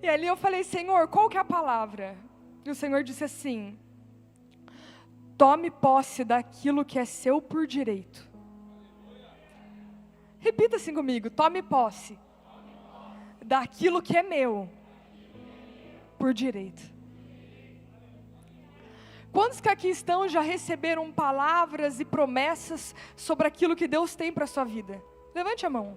E ali eu falei, Senhor, qual que é a palavra? E o Senhor disse assim: tome posse daquilo que é seu por direito. Repita assim comigo: tome posse daquilo que é meu por direito. Quantos que aqui estão já receberam palavras e promessas sobre aquilo que Deus tem para a sua vida? Levante a mão.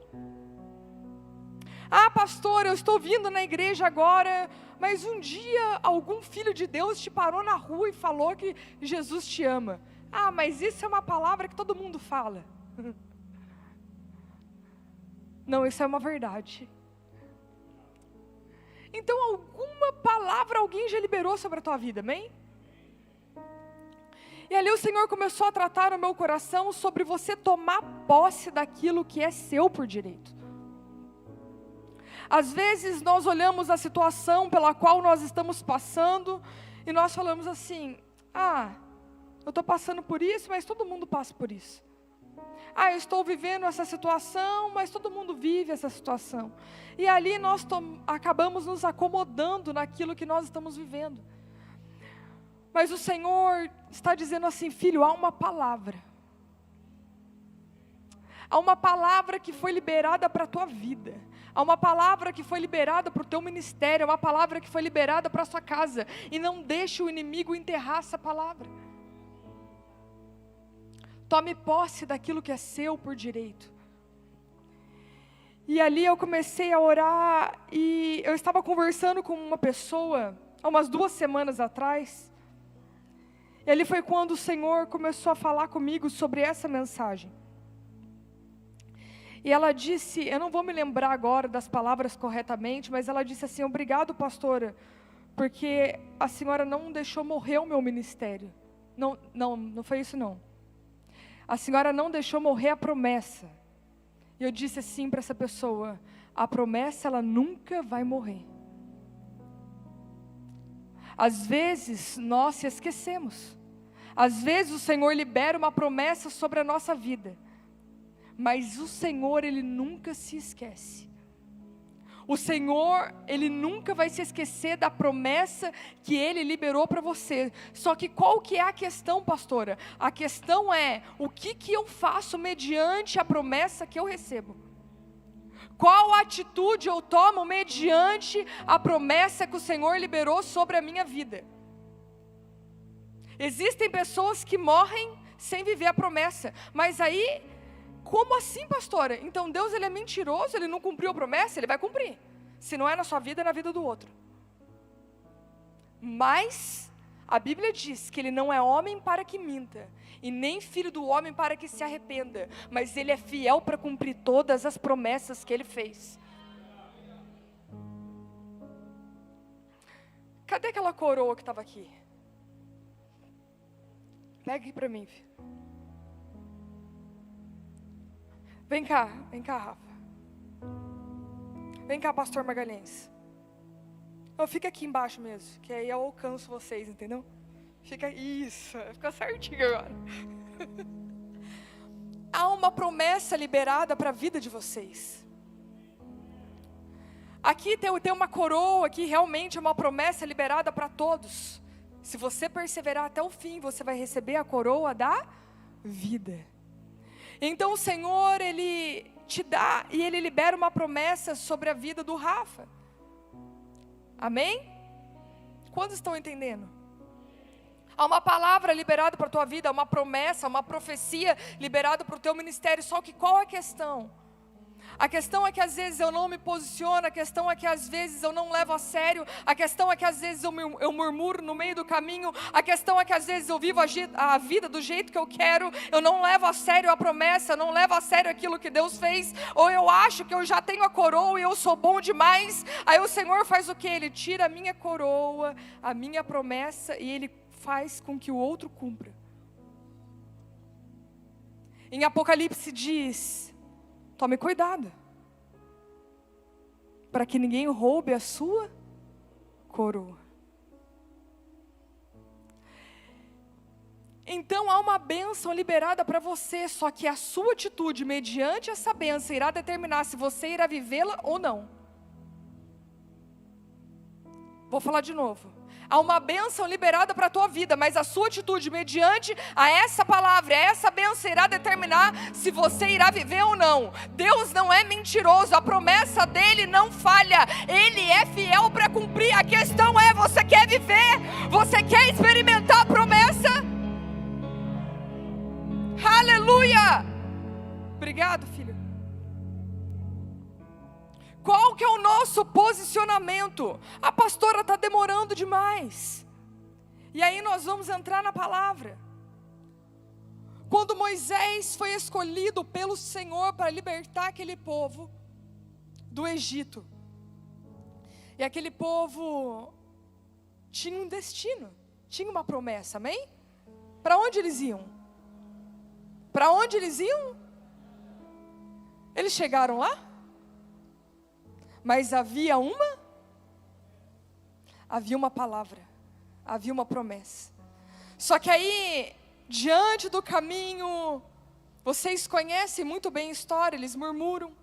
Ah, pastor, eu estou vindo na igreja agora, mas um dia algum filho de Deus te parou na rua e falou que Jesus te ama. Ah, mas isso é uma palavra que todo mundo fala. Não, isso é uma verdade. Então alguma palavra alguém já liberou sobre a tua vida, amém? E ali o Senhor começou a tratar no meu coração sobre você tomar posse daquilo que é seu por direito. Às vezes nós olhamos a situação pela qual nós estamos passando e nós falamos assim: ah, eu estou passando por isso, mas todo mundo passa por isso. Ah, eu estou vivendo essa situação, mas todo mundo vive essa situação. E ali nós acabamos nos acomodando naquilo que nós estamos vivendo. Mas o Senhor está dizendo assim: filho, há uma palavra. Há uma palavra que foi liberada para a tua vida. Há uma palavra que foi liberada para o teu ministério. Há uma palavra que foi liberada para a sua casa. E não deixe o inimigo enterrar essa palavra. Tome posse daquilo que é seu por direito. E ali eu comecei a orar. E eu estava conversando com uma pessoa há umas 2 semanas atrás. E ali foi quando o Senhor começou a falar comigo sobre essa mensagem. E ela disse, eu não vou me lembrar agora das palavras corretamente, mas ela disse assim: obrigado, pastora, porque a senhora não deixou morrer o meu ministério. Não foi isso não. A senhora não deixou morrer a promessa. E eu disse assim para essa pessoa: a promessa ela nunca vai morrer. Às vezes nós se esquecemos. Às vezes o Senhor libera uma promessa sobre a nossa vida. Mas o Senhor, Ele nunca se esquece. O Senhor, Ele nunca vai se esquecer da promessa que Ele liberou para você. Só que qual que é a questão, pastora? A questão é, o que eu faço mediante a promessa que eu recebo? Qual atitude eu tomo mediante a promessa que o Senhor liberou sobre a minha vida? Existem pessoas que morrem sem viver a promessa. Mas aí, como assim, pastora? Então Deus ele é mentiroso, Ele não cumpriu a promessa? Ele vai cumprir. Se não é na sua vida, é na vida do outro. Mas a Bíblia diz que Ele não é homem para que minta, e nem filho do homem para que se arrependa, mas Ele é fiel para cumprir todas as promessas que Ele fez. Cadê aquela coroa que estava aqui? Pega aqui para mim, filho. Vem cá, Rafa. Vem cá, pastor Magalhães. Não, fica aqui embaixo mesmo, que aí eu alcanço vocês, entendeu? Fica, isso, fica certinho agora. Há uma promessa liberada para a vida de vocês. Aqui tem uma coroa, que realmente é uma promessa liberada para todos. Se você perseverar até o fim, você vai receber a coroa da vida. Então o Senhor, Ele te dá e Ele libera uma promessa sobre a vida do Rafa. Amém? Quantos estão entendendo? Há uma palavra liberada para a tua vida, há uma promessa, uma profecia liberada para o teu ministério. Só que qual é a questão? A questão é que às vezes eu não me posiciono, a questão é que às vezes eu não levo a sério, a questão é que às vezes eu murmuro no meio do caminho, a questão é que às vezes eu vivo a vida do jeito que eu quero, eu não levo a sério a promessa, eu não levo a sério aquilo que Deus fez, ou eu acho que eu já tenho a coroa e eu sou bom demais. Aí o Senhor faz o quê? Ele tira a minha coroa, a minha promessa, e Ele faz com que o outro cumpra. Em Apocalipse diz: tome cuidado, para que ninguém roube a sua coroa. Então há uma bênção liberada para você, só que a sua atitude mediante essa bênção irá determinar se você irá vivê-la ou não. Vou falar de novo. Há uma bênção liberada para a tua vida, mas a sua atitude mediante a essa palavra, a essa bênção irá determinar se você irá viver ou não. Deus não é mentiroso, a promessa dele não falha, ele é fiel para cumprir. A questão é, você quer viver? Você quer experimentar a promessa? Aleluia! Obrigado, filho. Qual que é o nosso posicionamento? A pastora está demorando demais. E aí nós vamos entrar na palavra. Quando Moisés foi escolhido pelo Senhor para libertar aquele povo do Egito. E aquele povo tinha um destino, tinha uma promessa, amém? Para onde eles iam? Para onde eles iam? Eles chegaram lá? Mas havia uma palavra, havia uma promessa. Só que aí, diante do caminho, vocês conhecem muito bem a história, eles murmuram.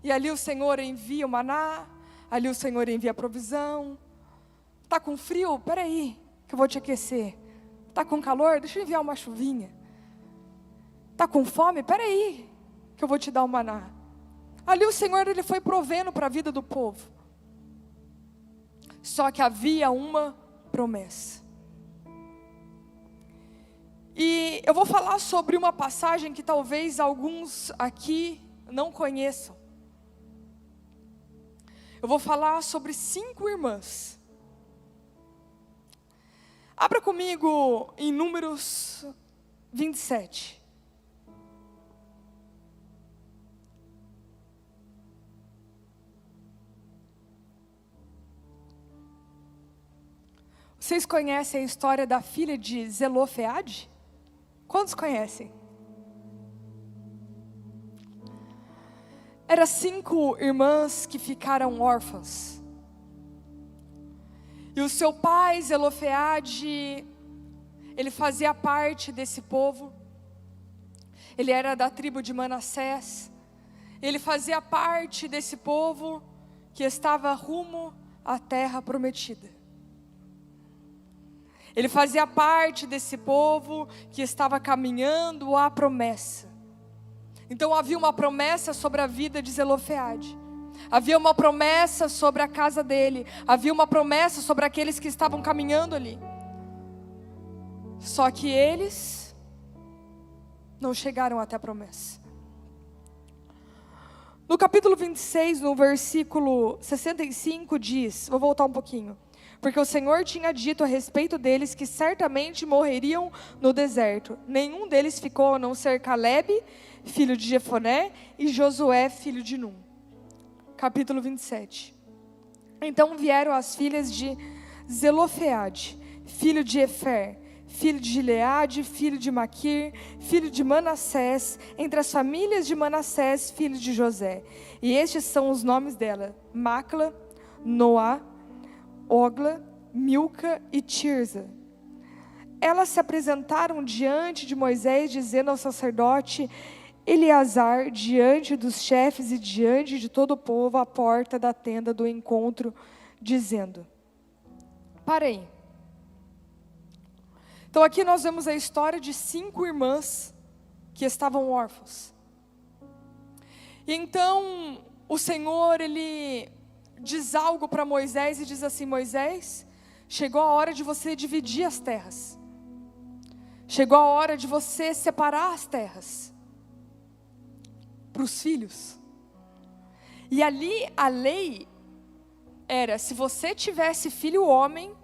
E ali o Senhor envia o maná, ali o Senhor envia a provisão. Está com frio? Peraí, que eu vou te aquecer. Está com calor? Deixa eu enviar uma chuvinha. Está com fome? Peraí, que eu vou te dar o maná. Ali o Senhor, ele foi provendo para a vida do povo. Só que havia uma promessa. E eu vou falar sobre uma passagem que talvez alguns aqui não conheçam. Eu vou falar sobre 5 irmãs. Abra comigo em Números 27. Vocês conhecem a história da filha de Zelofeade? Quantos conhecem? Eram 5 irmãs que ficaram órfãs. E o seu pai, Zelofeade, ele fazia parte desse povo. Ele era da tribo de Manassés. Ele fazia parte desse povo que estava rumo à terra prometida. Ele fazia parte desse povo que estava caminhando à promessa. Então havia uma promessa sobre a vida de Zelofeade. Havia uma promessa sobre a casa dele. Havia uma promessa sobre aqueles que estavam caminhando ali. Só que eles não chegaram até a promessa. No capítulo 26, no versículo 65 diz, vou voltar um pouquinho. Porque o Senhor tinha dito a respeito deles que certamente morreriam no deserto. Nenhum deles ficou a não ser Calebe, filho de Jefoné, e Josué, filho de Num. Capítulo 27. Então vieram as filhas de Zelofeade, filho de Efer, filho de Gileade, filho de Maquir, filho de Manassés, entre as famílias de Manassés, filho de José. E estes são os nomes dela: Macla, Noá, Ogla, Milca e Tirza. Elas se apresentaram diante de Moisés, dizendo ao sacerdote Eleazar, diante dos chefes e diante de todo o povo, à porta da tenda do encontro, dizendo: Parei. Então aqui nós vemos a história de 5 irmãs que estavam órfãs. E então o Senhor, ele diz algo para Moisés e diz assim: Moisés, chegou a hora de você dividir as terras. Chegou a hora de você separar as terras para os filhos. E ali a lei era, se você tivesse filho homem,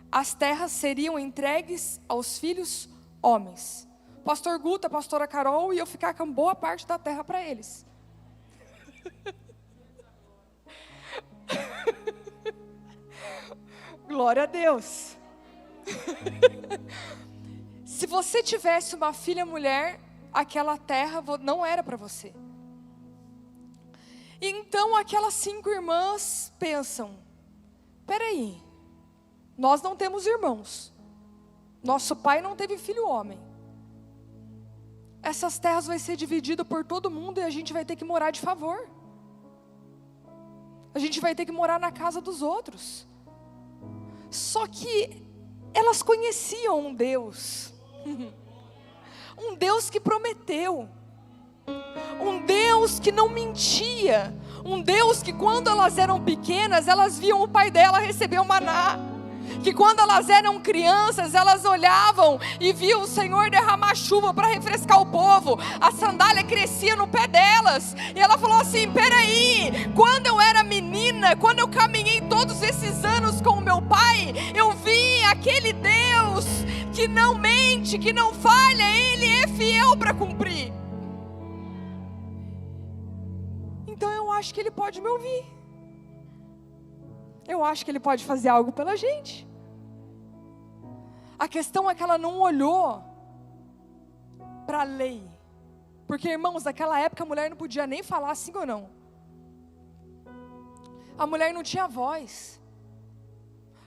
as terras seriam entregues aos filhos homens. Pastor Guta, pastora Carol, e eu ficar com boa parte da terra para eles. Glória a Deus. Se você tivesse uma filha mulher, aquela terra não era para você. Então aquelas 5 irmãs pensam: peraí, nós não temos irmãos, nosso pai não teve filho homem, essas terras vai ser divididas por todo mundo e a gente vai ter que morar de favor. A gente vai ter que morar na casa dos outros. Só que elas conheciam um Deus, um Deus que prometeu, um Deus que não mentia, um Deus que quando elas eram pequenas, elas viam o pai dela receber o maná, que quando elas eram crianças, elas olhavam e viam o Senhor derramar chuva para refrescar o povo, a sandália crescia no pé delas, e ela falou assim: peraí, quando eu era menina, quando eu caminhei todos esses anos com o meu pai, eu vi aquele Deus que não mente, que não falha, Ele é fiel para cumprir. Então eu acho que Ele pode me ouvir, eu acho que Ele pode fazer algo pela gente. A questão é que ela não olhou para a lei, porque, irmãos, naquela época a mulher não podia nem falar sim ou não, a mulher não tinha voz.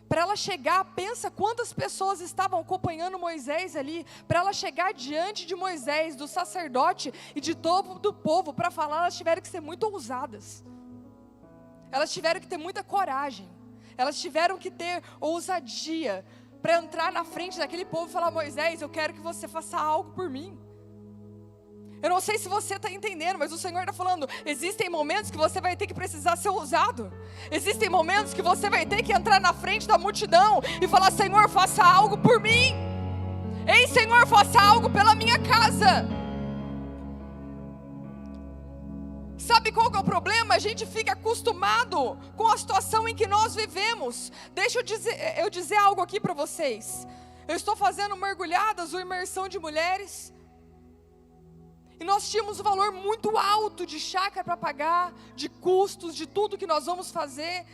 Para ela chegar, pensa quantas pessoas estavam acompanhando Moisés ali, para ela chegar diante de Moisés, do sacerdote e de todo o povo, para falar, elas tiveram que ser muito ousadas, elas tiveram que ter muita coragem, elas tiveram que ter ousadia, para entrar na frente daquele povo e falar: Moisés, eu quero que você faça algo por mim. Eu não sei se você está entendendo, mas o Senhor está falando: existem momentos que você vai ter que precisar ser ousado, existem momentos que você vai ter que entrar na frente da multidão e falar: Senhor, faça algo por mim. Ei, Senhor, faça algo pela minha casa. Sabe qual que é o problema? A gente fica acostumado com a situação em que nós vivemos. Deixa eu dizer algo aqui para vocês. Eu estou fazendo mergulhadas ou imersão de mulheres, e nós tínhamos um valor muito alto de chácara para pagar, de custos, de tudo que nós vamos fazer.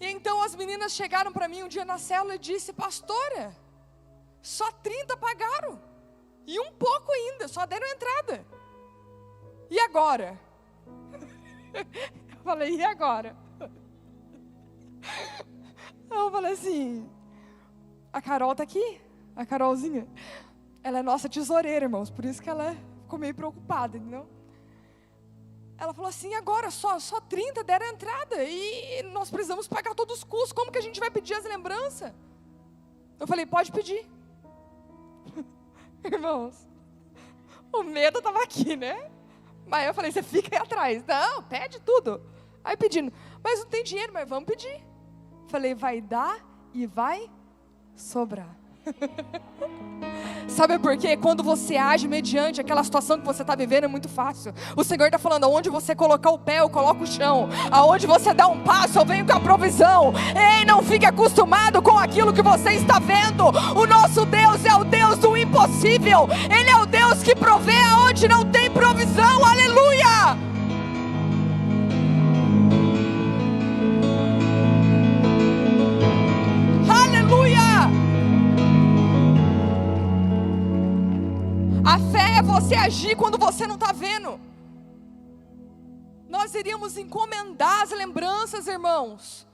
E então as meninas chegaram para mim um dia na célula e disse: pastora, só 30 pagaram, e um pouco ainda, só deram entrada. E agora? Eu falei: e agora? Eu falei assim: a Carol está aqui, a Carolzinha, ela é nossa tesoureira, irmãos, por isso que ela ficou meio preocupada, entendeu? Ela falou assim: agora só 30 deram entrada, e nós precisamos pagar todos os custos, como que a gente vai pedir as lembranças? Eu falei: pode pedir. Irmãos, o medo estava aqui, né? Mas eu falei: você fica aí atrás. Não, pede tudo. Aí pedindo: mas não tem dinheiro, mas vamos pedir. Falei: vai dar e vai sobrar. Sabe por quê? Quando você age mediante aquela situação que você está vivendo, é muito fácil. O Senhor está falando: aonde você colocar o pé, eu coloco o chão. Aonde você dá um passo, eu venho com a provisão. Ei, não fique acostumado com aquilo que você está vendo. O nosso Deus é o Deus do impossível. Ele é o Deus que provê aonde não tem provisão. Aleluia! Aleluia! A fé é você agir quando você não está vendo. Nós iríamos encomendar as lembranças, irmãos.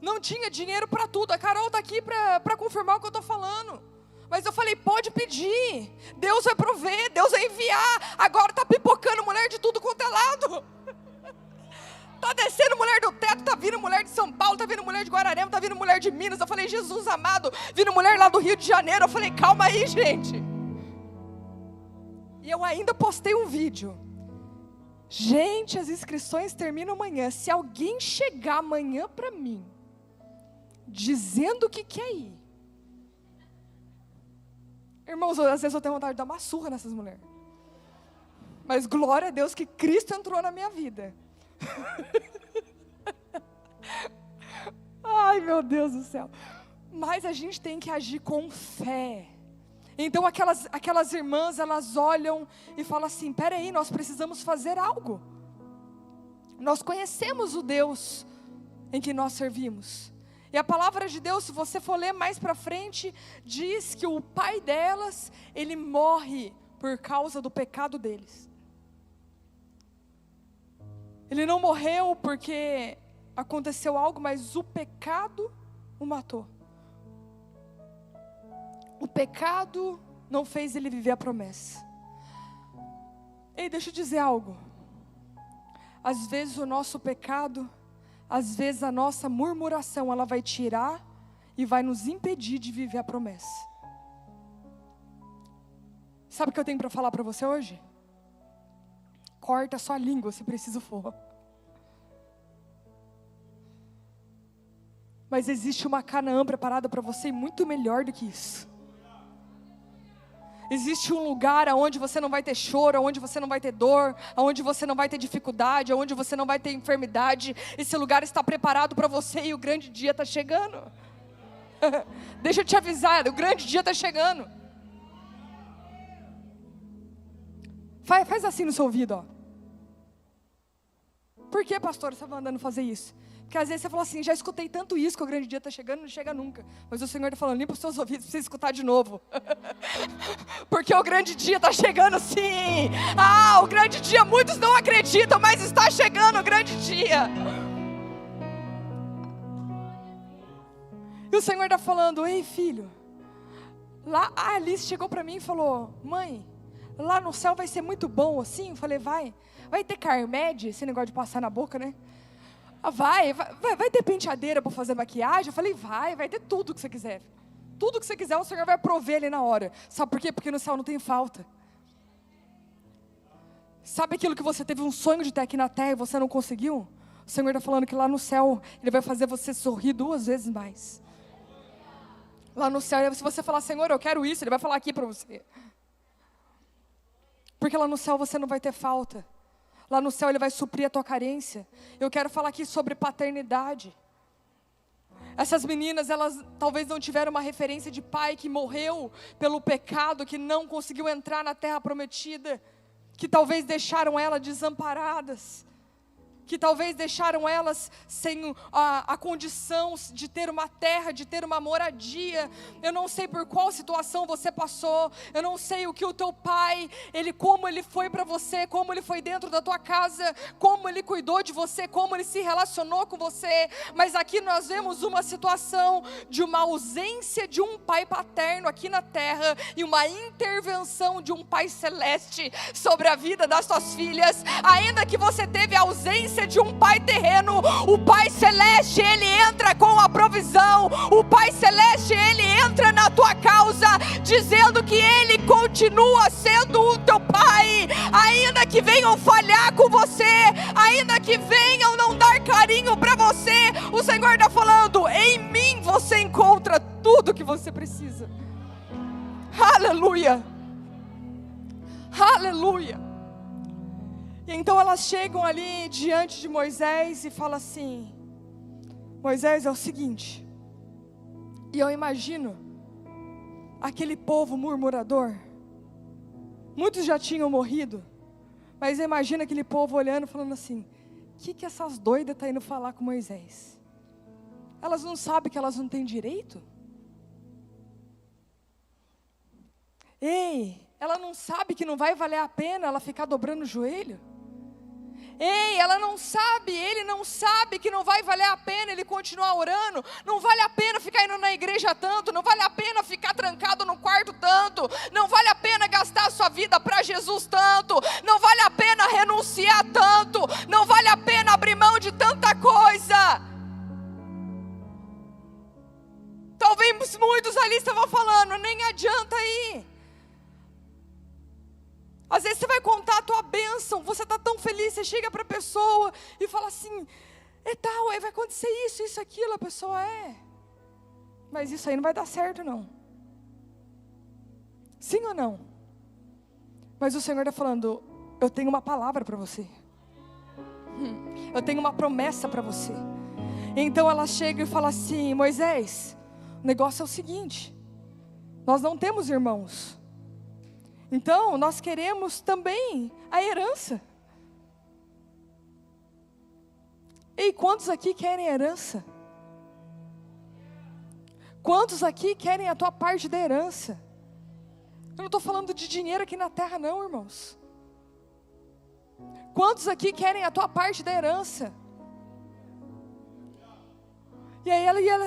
Não tinha dinheiro para tudo. A Carol está aqui para confirmar o que eu estou falando. Mas eu falei: pode pedir. Deus vai prover, Deus vai enviar. Agora está pipocando mulher de tudo quanto é lado. Está descendo mulher do teto, está vindo mulher de São Paulo, está vindo mulher de Guararema, está vindo mulher de Minas. Eu falei: Jesus amado, vindo mulher lá do Rio de Janeiro. Eu falei: calma aí, gente. E eu ainda postei um vídeo. Gente, as inscrições terminam amanhã. Se alguém chegar amanhã para mim, dizendo que quer ir, irmãos, às vezes eu tenho vontade de dar uma surra nessas mulheres. Mas glória a Deus que Cristo entrou na minha vida. Ai, meu Deus do céu. Mas a gente tem que agir com fé. Então aquelas irmãs, elas olham e falam assim: peraí, nós precisamos fazer algo. Nós conhecemos o Deus em que nós servimos. E a palavra de Deus, se você for ler mais para frente, diz que o pai delas, ele morre por causa do pecado deles. Ele não morreu porque aconteceu algo, mas o pecado o matou. O pecado não fez ele viver a promessa. Ei, deixa eu dizer algo. Às vezes o nosso pecado, às vezes a nossa murmuração, ela vai tirar e vai nos impedir de viver a promessa. Sabe o que eu tenho para falar para você hoje? Corta a sua língua se preciso for. Mas existe uma Canaã preparada para você muito melhor do que isso. Existe um lugar onde você não vai ter choro, onde você não vai ter dor, onde você não vai ter dificuldade, onde você não vai ter enfermidade. Esse lugar está preparado para você e o grande dia está chegando. Deixa eu te avisar, o grande dia está chegando. Faz assim no seu ouvido, ó. Por que, pastor, você está mandando fazer isso? Porque às vezes você fala assim, já escutei tanto isso que o grande dia está chegando, não chega nunca. Mas o Senhor está falando, limpa os seus ouvidos, precisa escutar de novo. Porque o grande dia está chegando sim. O grande dia, muitos não acreditam, mas está chegando o grande dia. E o Senhor está falando, ei filho, lá a Alice chegou para mim e falou, mãe, lá no céu vai ser muito bom assim? Eu falei, vai ter Carmed, esse negócio de passar na boca, né? Vai ter penteadeira para fazer maquiagem? Eu falei, vai ter tudo que você quiser. Tudo que você quiser, o Senhor vai prover ali na hora. Sabe por quê? Porque no céu não tem falta. Sabe aquilo que você teve um sonho de ter aqui na terra e você não conseguiu? O Senhor está falando que lá no céu, Ele vai fazer você sorrir 2 vezes mais. Lá no céu, se você falar, Senhor, eu quero isso, Ele vai falar aqui para você. Porque lá no céu você não vai ter falta. Lá no céu Ele vai suprir a tua carência. Eu quero falar aqui sobre paternidade. Essas meninas, elas talvez não tiveram uma referência de pai que morreu pelo pecado, que não conseguiu entrar na terra prometida, que talvez deixaram elas desamparadas, que talvez deixaram elas sem a condição de ter uma terra, de ter uma moradia. Eu não sei por qual situação você passou, eu não sei o que o teu pai, como ele foi para você, como ele foi dentro da tua casa, como ele cuidou de você, como ele se relacionou com você, mas aqui nós vemos uma situação de uma ausência de um pai paterno aqui na terra, e uma intervenção de um pai celeste sobre a vida das tuas filhas. Ainda que você teve a ausência de um pai terreno, o pai celeste, Ele entra com a provisão. O pai celeste, Ele entra na tua causa, dizendo que Ele continua sendo o teu pai. Ainda que venham falhar com você, ainda que venham não dar carinho para você, o Senhor está falando, em mim você encontra tudo que você precisa. Aleluia, aleluia. E então elas chegam ali diante de Moisés e falam assim, Moisés, é o seguinte, e eu imagino aquele povo murmurador, muitos já tinham morrido, mas imagina aquele povo olhando, falando assim, o que essas doidas estão indo falar com Moisés? Elas não sabem que elas não têm direito? Ei, ela não sabe que não vai valer a pena ela ficar dobrando o joelho? Ei, ela não sabe, ele não sabe que não vai valer a pena ele continuar orando, não vale a pena ficar indo na igreja tanto, não vale a pena ficar trancado no quarto tanto, não vale a pena gastar a sua vida para Jesus tanto, não vale a pena renunciar tanto, não vale a pena abrir mão de tanta coisa. Talvez muitos ali estavam falando, nem adianta ir. Às vezes você vai contar a tua bênção, você está tão feliz, você chega para a pessoa e fala assim, tal, vai acontecer isso, aquilo, a pessoa mas isso aí não vai dar certo não. Sim ou não? Mas o Senhor está falando, eu tenho uma palavra para você, eu tenho uma promessa para você. Então ela chega e fala assim, Moisés, o negócio é o seguinte, nós não temos irmãos, então nós queremos também a herança. Ei, quantos aqui querem herança? Quantos aqui querem a tua parte da herança? Eu não estou falando de dinheiro aqui na terra não, irmãos. Quantos aqui querem a tua parte da herança? E aí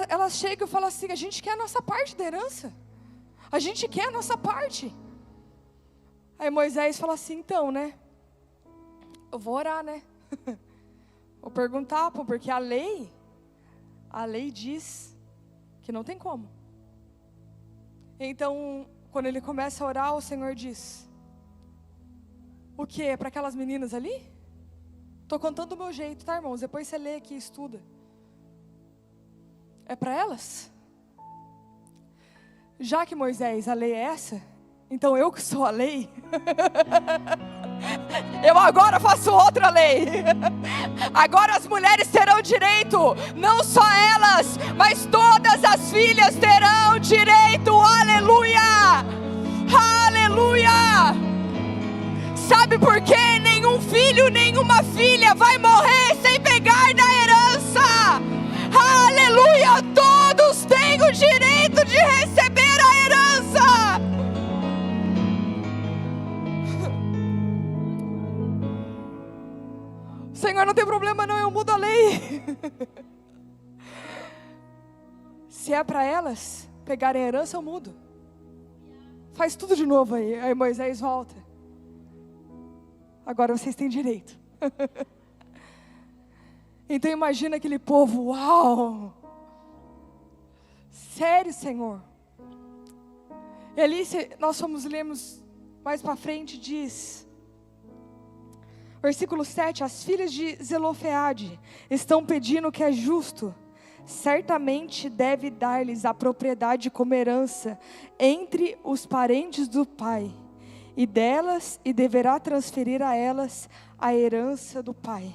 ela chega e fala assim, a gente quer a nossa parte da herança, a gente quer a nossa parte. Aí Moisés fala assim, então, né, eu vou orar, né, Vou perguntar, porque a lei diz que não tem como. Então, quando ele começa a orar, o Senhor diz: o que? É para aquelas meninas ali? Estou contando do meu jeito, tá, irmãos? Depois você lê aqui e estuda. É para elas? Já que Moisés, a lei é essa, então eu que sou a lei, eu agora faço outra lei. Agora as mulheres terão direito, não só elas, mas todas as filhas terão direito. Aleluia! Aleluia! Sabe por quê? Nenhum filho, nenhuma filha vai morrer sem pegar da herança. Aleluia! Todos têm o direito de receber a herança. Senhor, não tem problema não, eu mudo a lei. Se é para elas pegarem a herança, eu mudo. Faz tudo de novo aí. Aí Moisés volta. Agora vocês têm direito. Então imagina aquele povo, uau! Sério, Senhor? E ali nós lemos mais para frente, diz, versículo 7, as filhas de Zelofeade estão pedindo o que é justo. Certamente deve dar-lhes a propriedade como herança entre os parentes do pai, e delas, e deverá transferir a elas a herança do pai.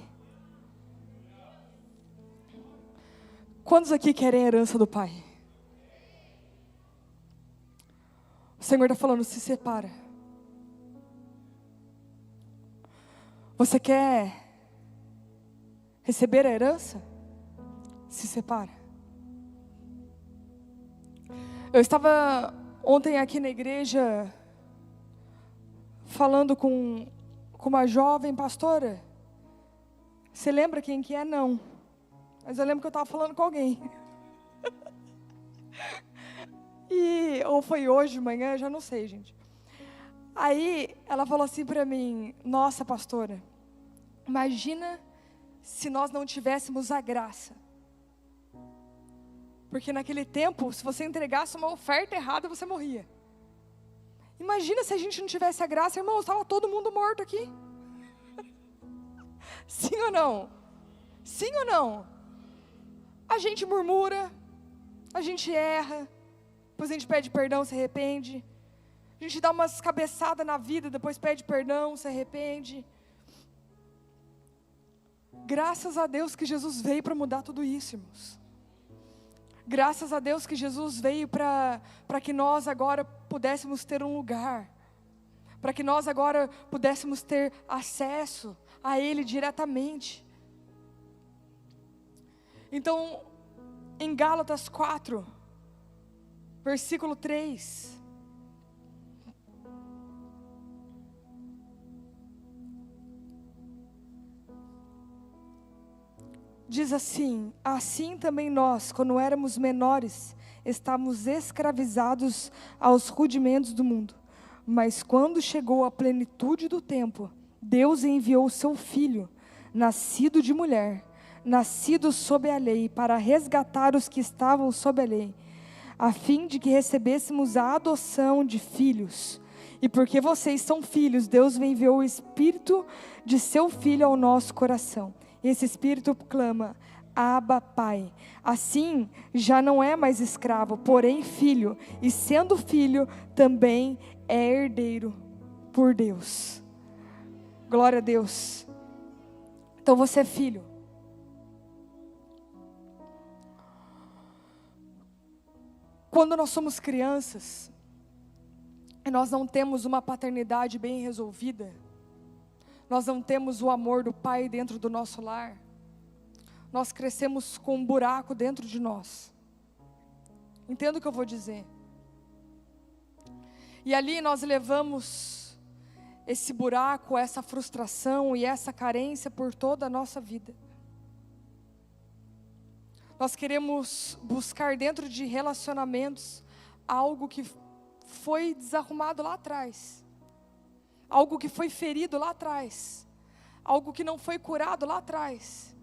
Quantos aqui querem a herança do pai? O Senhor está falando, se separa. Você quer receber a herança? Se separa. Eu estava ontem aqui na igreja falando com uma jovem pastora. Você lembra quem que é? Não. Mas eu lembro que eu estava falando com alguém. Ou foi hoje de manhã, eu já não sei, gente. Aí ela falou assim para mim: nossa, pastora, imagina se nós não tivéssemos a graça. Porque naquele tempo, se você entregasse uma oferta errada, você morria. Imagina se a gente não tivesse a graça, irmão, estava todo mundo morto aqui. Sim ou não? Sim ou não? A gente murmura, a gente erra, depois a gente pede perdão, se arrepende. A gente dá umas cabeçadas na vida, depois pede perdão, se arrepende. Graças a Deus que Jesus veio para mudar tudo isso, irmãos. Graças a Deus que Jesus veio para que nós agora pudéssemos ter um lugar. Para que nós agora pudéssemos ter acesso a Ele diretamente. Então, em Gálatas 4, versículo 3. Diz assim: assim também nós, quando éramos menores, estávamos escravizados aos rudimentos do mundo. Mas quando chegou a plenitude do tempo, Deus enviou o seu Filho, nascido de mulher, nascido sob a lei, para resgatar os que estavam sob a lei, a fim de que recebêssemos a adoção de filhos. E porque vocês são filhos, Deus enviou o Espírito de seu Filho ao nosso coração. E esse Espírito clama: Abba, Pai. Assim, já não é mais escravo, porém filho. E sendo filho, também é herdeiro por Deus. Glória a Deus. Então você é filho. Quando nós somos crianças, e nós não temos uma paternidade bem resolvida, nós não temos o amor do Pai dentro do nosso lar, nós crescemos com um buraco dentro de nós. Entenda o que eu vou dizer. E ali nós levamos esse buraco, essa frustração e essa carência por toda a nossa vida. Nós queremos buscar dentro de relacionamentos algo que foi desarrumado lá atrás. Algo que foi ferido lá atrás. Algo que não foi curado lá atrás.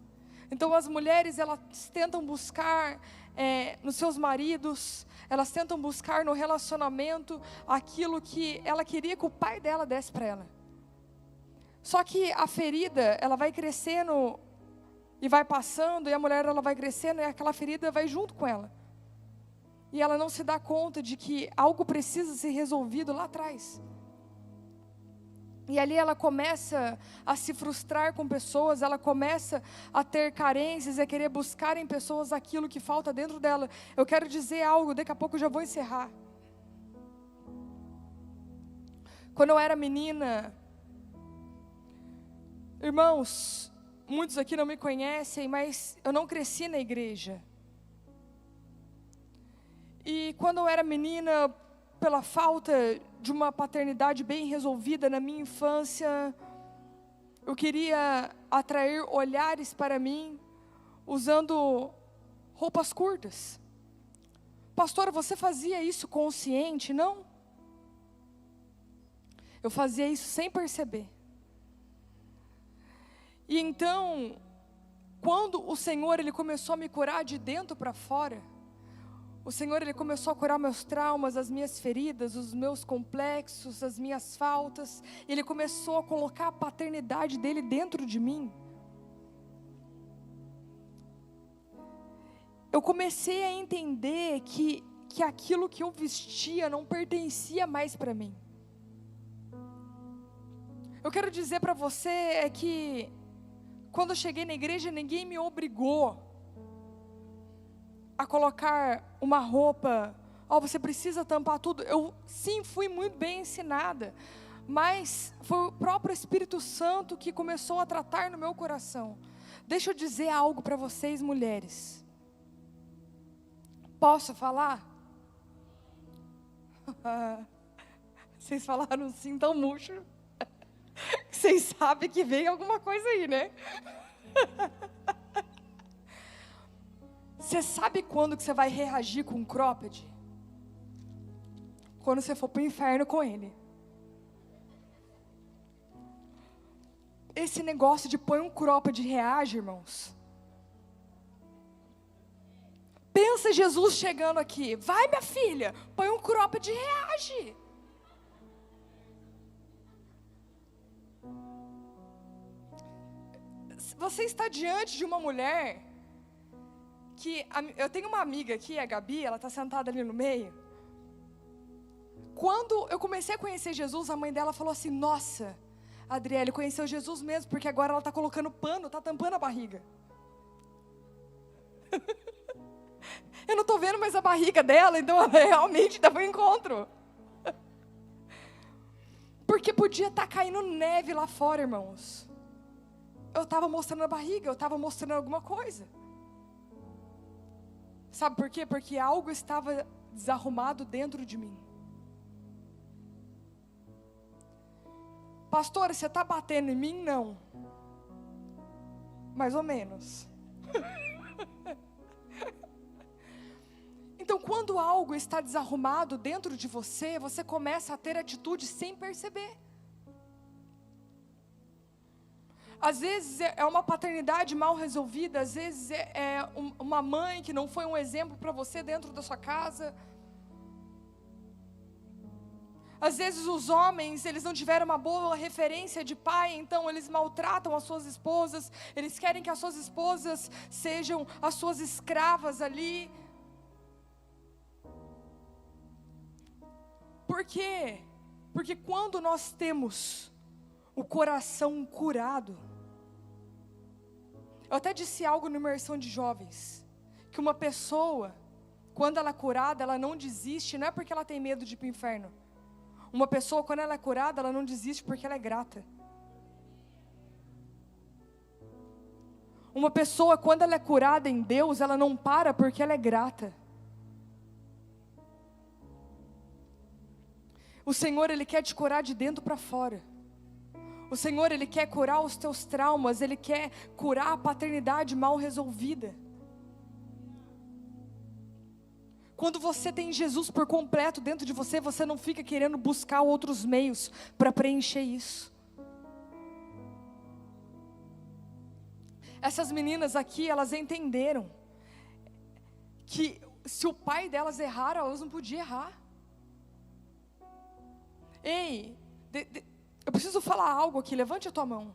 Então as mulheres, elas tentam buscar nos seus maridos, elas tentam buscar no relacionamento aquilo que ela queria que o pai dela desse para ela. Só que a ferida, ela vai crescendo e vai passando, e a mulher, ela vai crescendo e aquela ferida vai junto com ela. E ela não se dá conta de que algo precisa ser resolvido lá atrás. E ali ela começa a se frustrar com pessoas, ela começa a ter carências, a querer buscar em pessoas aquilo que falta dentro dela. Eu quero dizer algo, daqui a pouco eu já vou encerrar. Quando eu era menina, irmãos, muitos aqui não me conhecem, mas eu não cresci na igreja. E quando eu era menina, pela falta de uma paternidade bem resolvida na minha infância, eu queria atrair olhares para mim, usando roupas curtas. Pastora, você fazia isso consciente? Não. Eu fazia isso sem perceber. E então, quando o Senhor, Ele começou a me curar de dentro para fora, o Senhor, Ele começou a curar meus traumas, as minhas feridas, os meus complexos, as minhas faltas. Ele começou a colocar a paternidade dEle dentro de mim. Eu comecei a entender que aquilo que eu vestia não pertencia mais para mim. Eu quero dizer para você que quando eu cheguei na igreja, ninguém me obrigou a colocar uma roupa, você precisa tampar tudo. Eu sim fui muito bem ensinada, mas foi o próprio Espírito Santo que começou a tratar no meu coração. Deixa eu dizer algo para vocês, mulheres. Posso falar? Vocês falaram sim tão murcho. Vocês sabem que vem alguma coisa aí, né? Você sabe quando que você vai reagir com um cropped? Quando você for para o inferno com ele. Esse negócio de põe um cropped e reage, irmãos. Pensa Jesus chegando aqui. Vai, minha filha, põe um cropped e reage. Você está diante de uma mulher que eu tenho uma amiga aqui, a Gabi, ela está sentada ali no meio. Quando eu comecei a conhecer Jesus, a mãe dela falou assim: nossa, Adriele conheceu Jesus mesmo, porque agora ela está colocando pano, está tampando a barriga. Eu não estou vendo mais a barriga dela, então ela realmente dava um encontro. Porque podia estar caindo neve lá fora, irmãos. Eu estava mostrando a barriga, eu estava mostrando alguma coisa. Sabe por quê? Porque algo estava desarrumado dentro de mim. Pastora, você está batendo em mim? Não. Mais ou menos. Então, quando algo está desarrumado dentro de você, você começa a ter atitude sem perceber. Às vezes é uma paternidade mal resolvida, às vezes é uma mãe que não foi um exemplo para você dentro da sua casa. Às vezes os homens, eles não tiveram uma boa referência de pai, então eles maltratam as suas esposas, eles querem que as suas esposas sejam as suas escravas ali. Por quê? Porque quando nós temos o coração curado, eu até disse algo na imersão de jovens, que uma pessoa, quando ela é curada, ela não desiste, não é porque ela tem medo de ir para o inferno. Uma pessoa, quando ela é curada, ela não desiste porque ela é grata. Uma pessoa, quando ela é curada em Deus, ela não para porque ela é grata. O Senhor, Ele quer te curar de dentro para fora. O Senhor, Ele quer curar os teus traumas, Ele quer curar a paternidade mal resolvida. Quando você tem Jesus por completo dentro de você, você não fica querendo buscar outros meios para preencher isso. Essas meninas aqui, elas entenderam que se o pai delas errar, elas não podiam errar. Ei, eu preciso falar algo aqui, levante a tua mão.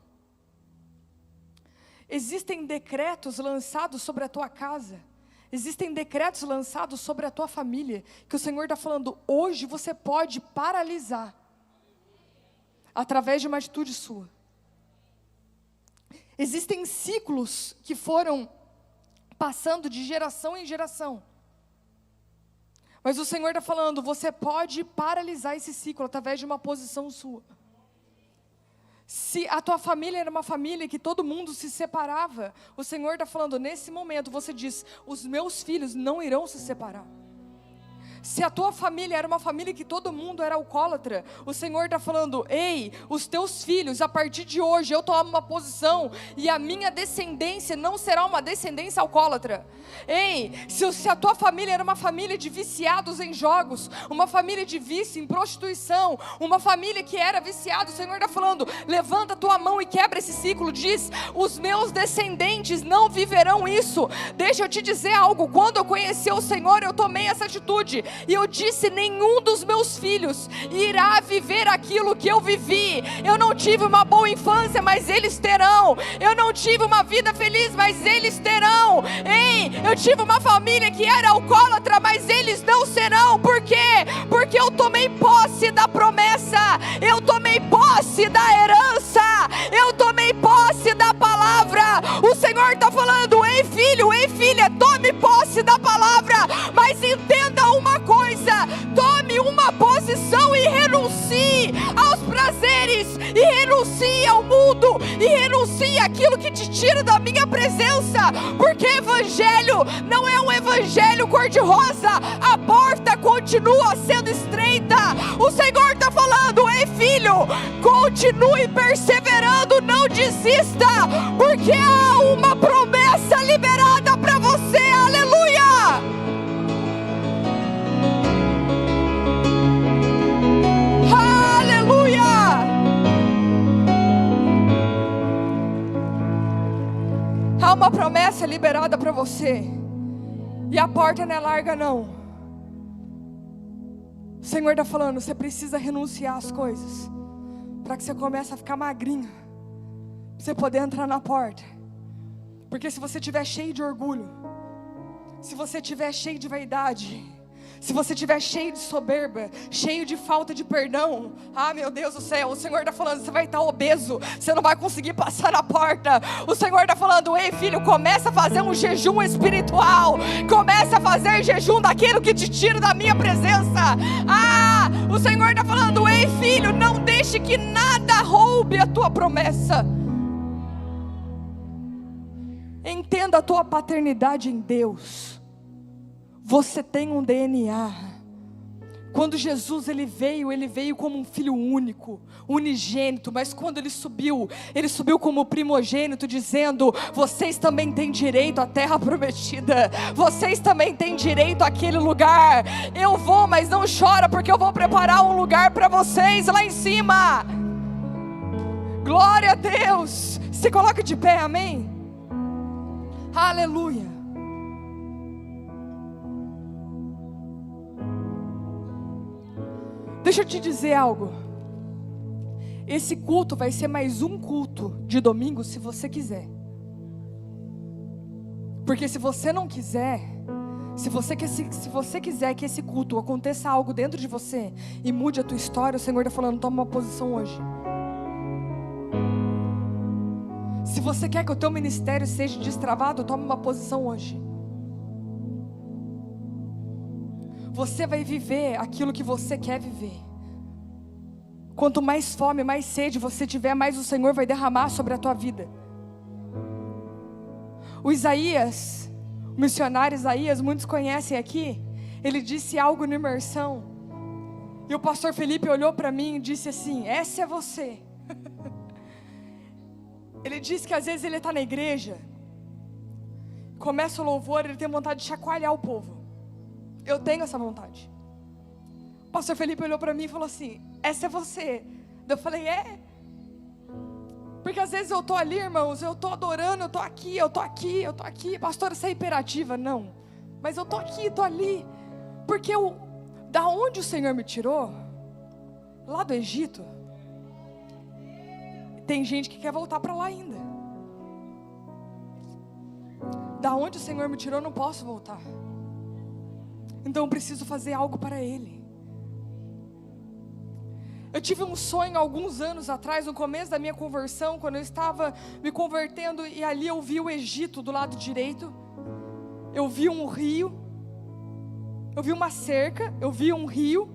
Existem decretos lançados sobre a tua casa, existem decretos lançados sobre a tua família, que o Senhor está falando, hoje você pode paralisar, através de uma atitude sua. Existem ciclos que foram passando de geração em geração, mas o Senhor está falando, você pode paralisar esse ciclo, através de uma posição sua. Se a tua família era uma família que todo mundo se separava, o Senhor está falando, nesse momento você diz, os meus filhos não irão se separar. Se a tua família era uma família que todo mundo era alcoólatra, o Senhor está falando, ei, os teus filhos, a partir de hoje eu tomo uma posição, e a minha descendência não será uma descendência alcoólatra. Ei, se a tua família era uma família de viciados em jogos, uma família de vício em prostituição, uma família que era viciada, o Senhor está falando, levanta a tua mão e quebra esse ciclo, diz, os meus descendentes não viverão isso. Deixa eu te dizer algo, quando eu conheci o Senhor, eu tomei essa atitude, e eu disse, nenhum dos meus filhos irá viver aquilo que eu vivi. Eu não tive uma boa infância, mas eles terão. Eu não tive uma vida feliz, mas eles terão. Ei, eu tive uma família que era alcoólatra, mas eles não serão. Por quê? Porque eu tomei posse da promessa, eu tomei posse da herança, eu tomei posse da palavra. O Senhor está falando, ei filho, ei filha, tome posse da palavra, mas entenda uma coisa, tome uma posição e renuncie aos prazeres, e renuncie ao mundo, e renuncie àquilo que te tira da minha presença, porque evangelho não é um evangelho cor-de-rosa, a porta continua sendo estreita. O Senhor está falando, ei filho, continue perseverando, não desista, porque há uma promessa liberada para você, aleluia. Há uma promessa liberada para você, e a porta não é larga não. O Senhor está falando, você precisa renunciar às coisas, para que você comece a ficar magrinho, para você poder entrar na porta. Porque se você estiver cheio de orgulho, se você estiver cheio de vaidade, se você estiver cheio de soberba, cheio de falta de perdão, meu Deus do céu, o Senhor está falando, você vai estar obeso, você não vai conseguir passar na porta. O Senhor está falando, ei filho, começa a fazer um jejum espiritual, começa a fazer jejum daquilo que te tira da minha presença. O Senhor está falando, ei filho, não deixe que nada roube a tua promessa. Entenda a tua paternidade em Deus. Você tem um DNA. Quando Jesus ele veio como um filho único, unigênito, mas quando ele subiu como primogênito, dizendo, vocês também têm direito à terra prometida, vocês também têm direito àquele lugar. Eu vou, mas não chora, porque eu vou preparar um lugar para vocês lá em cima. Glória a Deus. Se coloca de pé, amém? Aleluia. Deixa eu te dizer algo. Esse culto vai ser mais um culto de domingo, se você quiser. Porque se você não quiser, se você quiser que esse culto aconteça algo dentro de você e mude a tua história, o Senhor está falando, toma uma posição hoje. Se você quer que o teu ministério seja destravado, toma uma posição hoje. Você vai viver aquilo que você quer viver. Quanto mais fome, mais sede você tiver, mais o Senhor vai derramar sobre a tua vida. O Isaías, o missionário Isaías, muitos conhecem aqui, ele disse algo na imersão, e o pastor Felipe olhou para mim e disse assim, essa é você. Ele disse que às vezes ele está na igreja, começa o louvor, ele tem vontade de chacoalhar o povo. Eu tenho essa vontade. O pastor Felipe olhou para mim e falou assim, essa é você. Eu falei, é. Porque às vezes eu estou ali, irmãos, eu estou adorando, eu estou aqui. Pastora, você é imperativa? Não. Mas eu estou aqui, estou ali. Porque da onde o Senhor me tirou, lá do Egito, tem gente que quer voltar para lá ainda. Da onde o Senhor me tirou, eu não posso voltar. Então eu preciso fazer algo para Ele. Eu tive um sonho alguns anos atrás, no começo da minha conversão, quando eu estava me convertendo, e ali eu vi o Egito do lado direito. Eu vi um rio, eu vi uma cerca, eu vi um rio,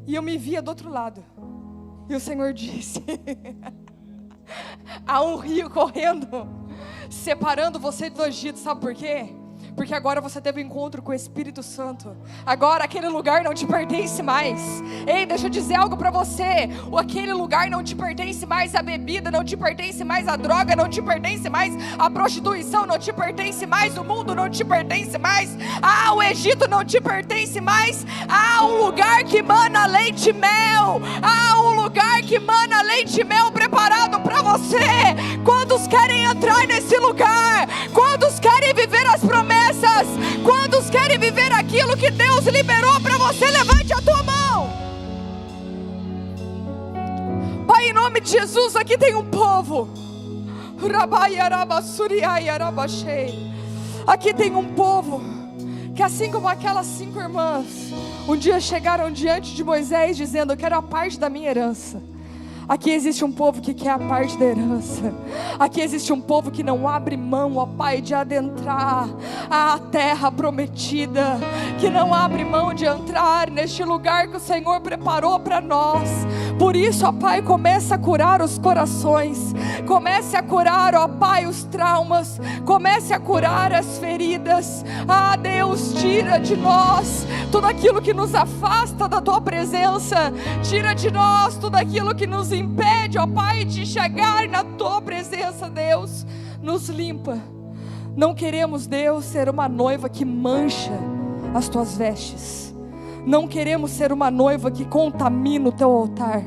e eu me via do outro lado. E o Senhor disse: há um rio correndo, separando você do Egito. Sabe por quê? Porque agora você teve um encontro com o Espírito Santo. Agora aquele lugar não te pertence mais. Ei, deixa eu dizer algo para você. Aquele lugar não te pertence mais. A bebida não te pertence mais. A droga não te pertence mais. A prostituição não te pertence mais. O mundo não te pertence mais. O Egito não te pertence mais. Há um lugar que mana leite e mel. Há um lugar que mana leite e mel preparado para você. Quantos querem entrar nesse lugar? Quantos querem viver as promessas? Quantos querem viver aquilo que Deus liberou para você? Levante a tua mão. Pai, em nome de Jesus, aqui tem um povo. Aqui tem um povo que, assim como aquelas 5 irmãs, um dia chegaram diante de Moisés dizendo: eu quero a parte da minha herança. Aqui existe um povo que quer a parte da herança. Aqui existe um povo que não abre mão, ó Pai, de adentrar a terra prometida, que não abre mão de entrar neste lugar que o Senhor preparou para nós. Por isso, ó Pai, comece a curar os corações, comece a curar, ó Pai, os traumas, comece a curar as feridas. Deus, tira de nós tudo aquilo que nos afasta da Tua presença, tira de nós tudo aquilo que nos impede, ó Pai, de chegar na Tua presença. Deus, nos limpa. Não queremos, Deus, ser uma noiva que mancha as Tuas vestes. Não queremos ser uma noiva que contamina o Teu altar.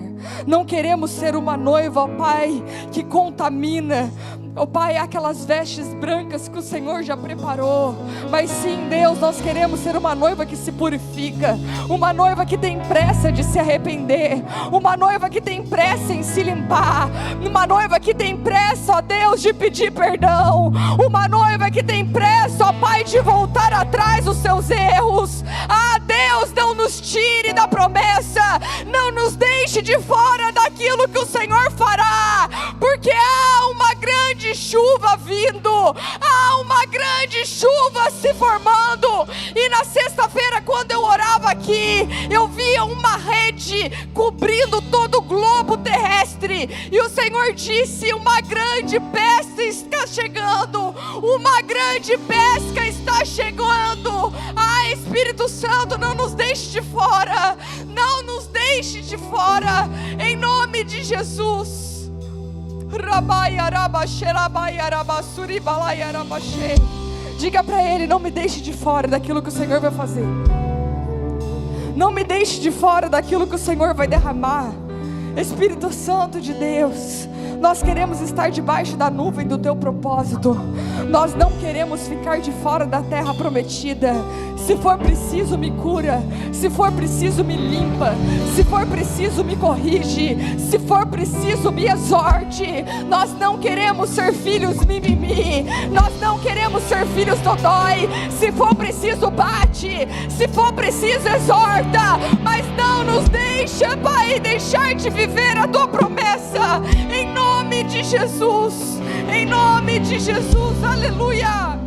Não queremos ser uma noiva, ó Pai, que contamina, ó Pai, aquelas vestes brancas que o Senhor já preparou. Mas sim, Deus, nós queremos ser uma noiva que se purifica, uma noiva que tem pressa de se arrepender, uma noiva que tem pressa em se limpar, uma noiva que tem pressa, ó Deus, de pedir perdão, uma noiva que tem pressa, ó Pai, de voltar atrás dos seus erros. Deus, não nos tire da promessa, não nos deixe de fora daquilo que o Senhor fará, porque há uma grande chuva vindo, há uma grande chuva se formando. E na sexta-feira, quando eu orava aqui, eu via uma rede cobrindo todo o globo terrestre, e o Senhor disse: uma grande pesca está chegando, uma grande pesca está chegando. Espírito Santo, não nos deixe de fora, não nos deixe de fora, em nome de Jesus. Diga para Ele: não me deixe de fora daquilo que o Senhor vai fazer, não me deixe de fora daquilo que o Senhor vai derramar. Espírito Santo de Deus, nós queremos estar debaixo da nuvem do Teu propósito. Nós não queremos ficar de fora da terra prometida. Se for preciso, me cura. Se for preciso, me limpa. Se for preciso, me corrige. Se for preciso, me exorte. Nós não queremos ser filhos mimimi. Nós não queremos ser filhos dodói. Se for preciso, bate. Se for preciso, exorta. Mas não nos deixa, Pai, deixar de viver a Tua promessa. Em nome de Jesus. Em nome de Jesus. Aleluia.